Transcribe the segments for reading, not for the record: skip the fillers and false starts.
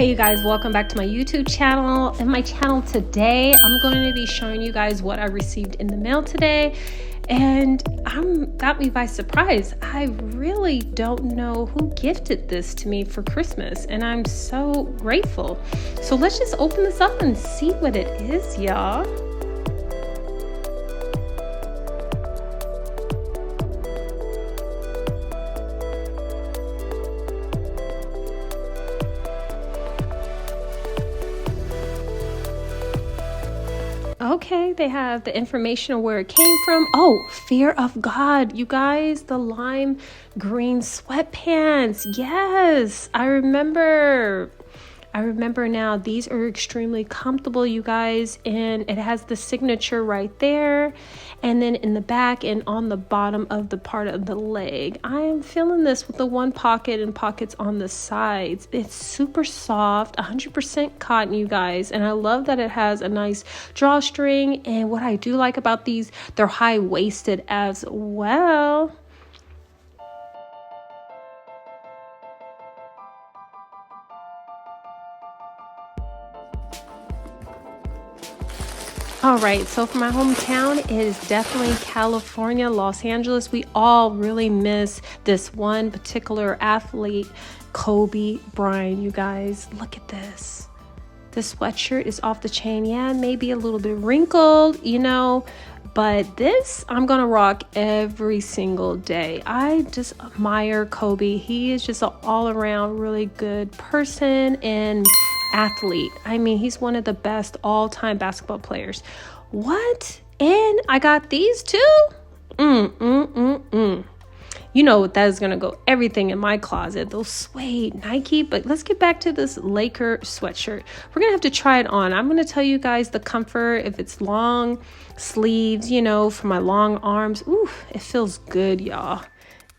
Hey you guys, welcome back to my YouTube channel. In my channel today, I'm going to be showing you guys what I received in the mail today, and got me by surprise. I really don't know who gifted this to me for Christmas, and I'm so grateful. So let's just open this up and see what it is, y'all. Okay, they have the information of where it came from. Oh, Fear of God. You guys, the lime green sweatpants. Yes, I remember now. These are extremely comfortable, you guys, and it has the signature right there, and then in the back and on the bottom of the part of the leg. I am feeling this with the one pocket and pockets on the sides. It's super soft, 100% cotton, you guys, and I love that it has a nice drawstring. And what I do like about these, they're high-waisted as well. All right, so for my hometown, it is definitely California, Los Angeles. We all really miss this one particular athlete, Kobe Bryant, you guys. Look at this. This sweatshirt is off the chain. Yeah, maybe a little bit wrinkled, you know, but this I'm gonna rock every single day. I just admire Kobe. He is just an all-around really good person and athlete. I mean, he's one of the best all-time basketball players. What? And I got these too? You know that is gonna go everything in my closet. Those suede Nike. But let's get back to this Laker sweatshirt. We're gonna have to try it on. I'm gonna tell you guys the comfort. If it's long sleeves, you know, for my long arms. Ooh, it feels good, y'all.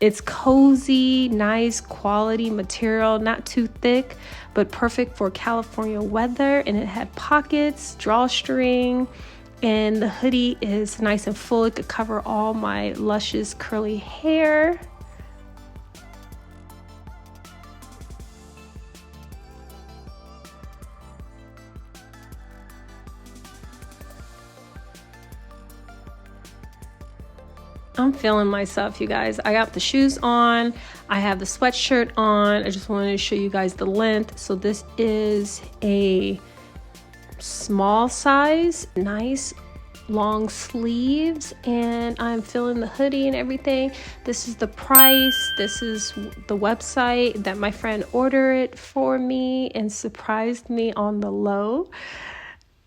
It's cozy, nice quality material, not too thick, but perfect for California weather. And it had pockets, drawstring, and the hoodie is nice and full. It could cover all my luscious curly hair. I'm feeling myself, you guys. I got the shoes on. I have the sweatshirt on. I just wanted to show you guys the length. So this is a small size, nice long sleeves, and I'm feeling the hoodie and everything. This is the price. This is the website that my friend ordered it for me and surprised me on the low.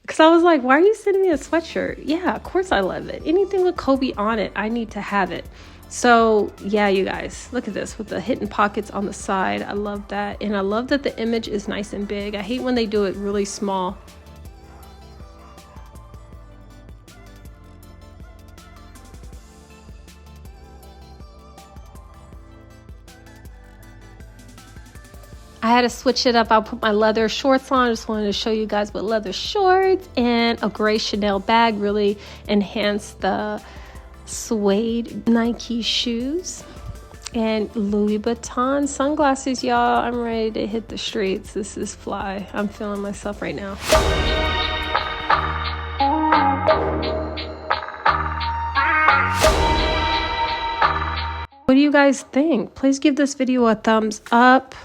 Because I was like, why are you sending me a sweatshirt? Yeah, of course I love it. Anything with Kobe on it, I need to have it. So yeah, you guys, look at this with the hidden pockets on the side. I love that. And I love that the image is nice and big. I hate when they do it really small. I had to switch it up. I'll put my leather shorts on. I just wanted to show you guys with leather shorts, and a gray Chanel bag really enhanced the suede Nike shoes, and Louis Vuitton sunglasses, y'all. I'm ready to hit the streets. This is fly. I'm feeling myself right now. What do you guys think? Please give this video a thumbs up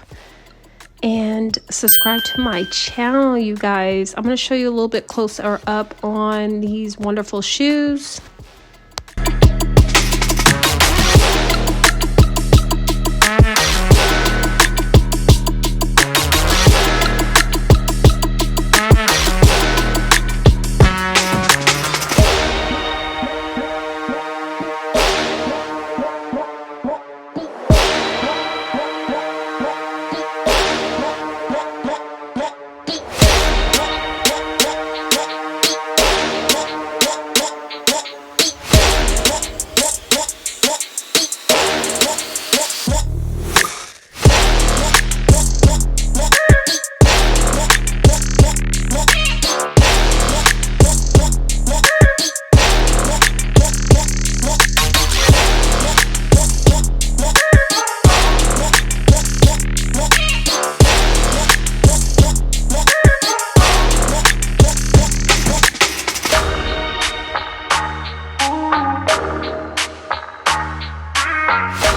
and subscribe to my channel, you guys. I'm going to show you a little bit closer up on these wonderful shoes. Bye.